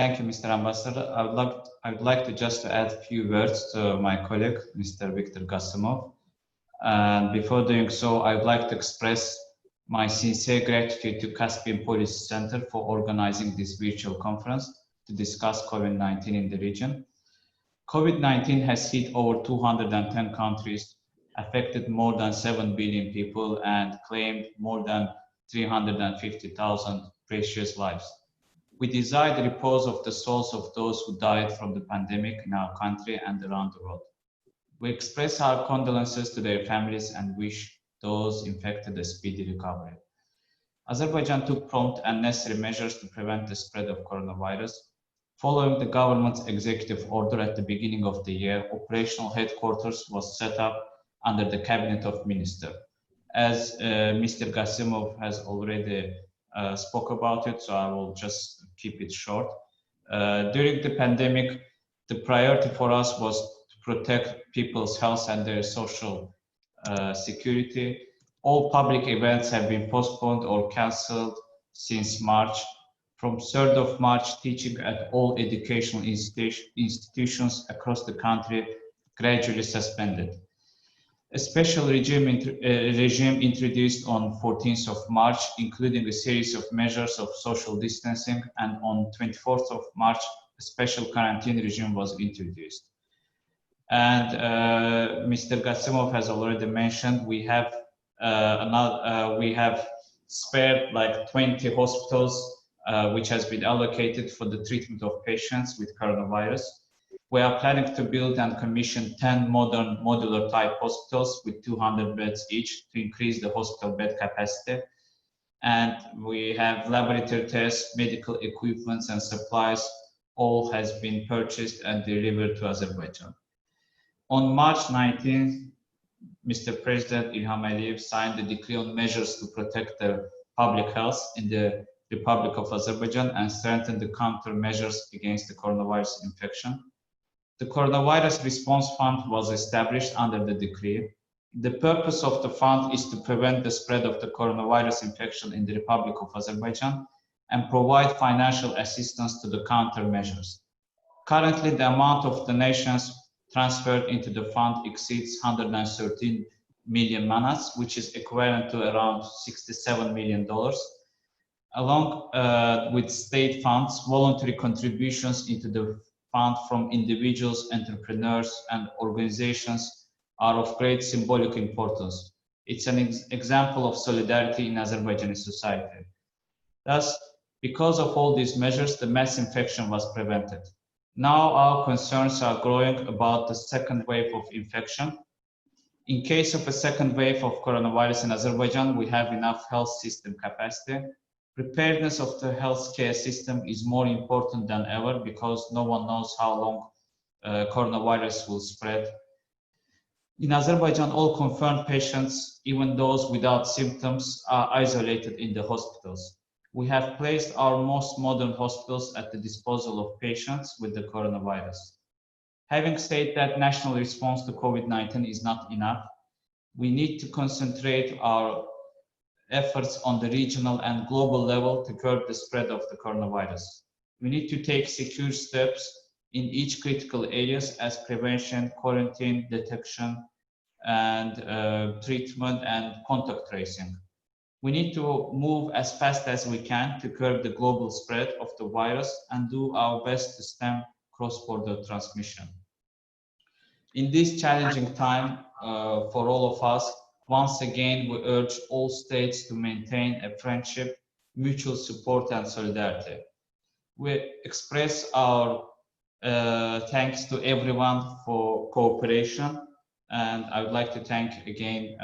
Thank you, Mr. Ambassador. I would like to just add a few words to my colleague, Mr. Viktor Gasimov. And before doing so, I would like to express my sincere gratitude to Caspian Policy Center for organizing this virtual conference to discuss COVID-19 in the region. COVID-19 has hit over 210 countries, affected more than 7 billion people, and claimed more than 350,000 precious lives. We desire the repose of the souls of those who died from the pandemic in our country and around the world. We express our condolences to their families and wish those infected a speedy recovery. Azerbaijan took prompt and necessary measures to prevent the spread of coronavirus. Following the government's executive order at the beginning of the year, operational headquarters was set up under the Cabinet of Ministers. As Mr. Gasimov has already spoke about it, so I will just keep it short. During the pandemic, the priority for us was to protect people's health and their social security. All public events have been postponed or cancelled since March. From 3rd of March, teaching at all educational institutions across the country gradually suspended. A special regime introduced on 14th of March, including a series of measures of social distancing, and on 24th of March, a special quarantine regime was introduced. And Mr. Gasimov has already mentioned, we have spared like 20 hospitals which has been allocated for the treatment of patients with coronavirus. We are planning to build and commission 10 modern modular type hospitals with 200 beds each to increase the hospital bed capacity. And we have laboratory tests, medical equipment and supplies, all has been purchased and delivered to Azerbaijan. On March 19th, Mr. President Ilham Aliyev signed the decree on measures to protect the public health in the Republic of Azerbaijan and strengthen the countermeasures against the coronavirus infection. The Coronavirus Response Fund was established under the decree. The purpose of the fund is to prevent the spread of the coronavirus infection in the Republic of Azerbaijan and provide financial assistance to the countermeasures. Currently, the amount of donations transferred into the fund exceeds 113 million manats, which is equivalent to around $67 million. Along with state funds, voluntary contributions into the fund from individuals, entrepreneurs, and organizations are of great symbolic importance. It's an example of solidarity in Azerbaijani society. Thus, because of all these measures, the mass infection was prevented. Now our concerns are growing about the second wave of infection. In case of a second wave of coronavirus in Azerbaijan, we have enough health system capacity. Preparedness of the healthcare system is more important than ever because no one knows how long coronavirus will spread. In Azerbaijan, all confirmed patients, even those without symptoms, are isolated in the hospitals. We have placed our most modern hospitals at the disposal of patients with the coronavirus. Having said that, national response to COVID-19 is not enough. We need to concentrate our efforts on the regional and global level to curb the spread of the coronavirus. We need to take secure steps in each critical areas as prevention, quarantine, detection, and treatment and contact tracing. We need to move as fast as we can to curb the global spread of the virus and do our best to stem cross-border transmission. In this challenging time for all of us, once again, we urge all states to maintain a friendship, mutual support, and solidarity. We express our thanks to everyone for cooperation, and I would like to thank again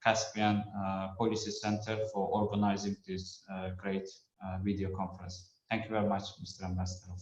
Caspian Policy Center for organizing this great video conference. Thank you very much, Mr. Ambassador.